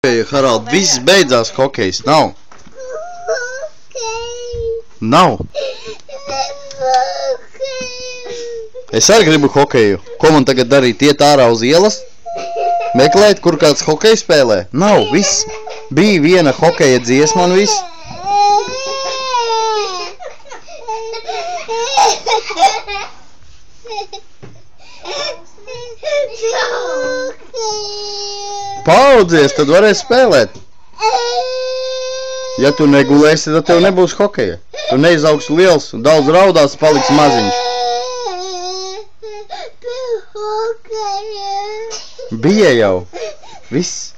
Harald, viss beidzās hokejs, nav? Nav? Es arī gribu hokeju. Ko man tagad darīt? Iet ārā uz ielas? Meklēt, kur kāds hokeju spēlē? Nav, viss. Bija viena hokeja dziesma un viss. Paaudzies, tad varēs spēlēt. Ja tu negulēsi, tad tev nebūs hokeja. Tu neizaugs liels un daudz raudās, paliks maziņš. Bija jau. Viss.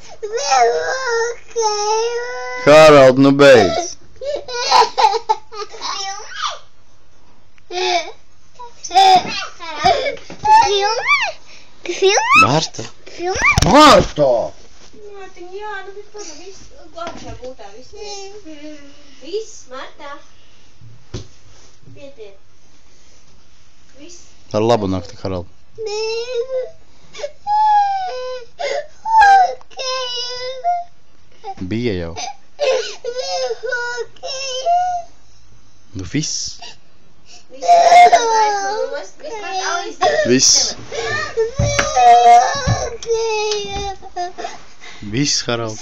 Harald, nu beidz. Marta. Marta! Martiņ, jā, nu bet paga, viss glābšā būtā, viss, Marta. Pietiek. Viss. Ar labu nakti, Harald. Bija jau. Nu viss. Viss. Viss, Harald.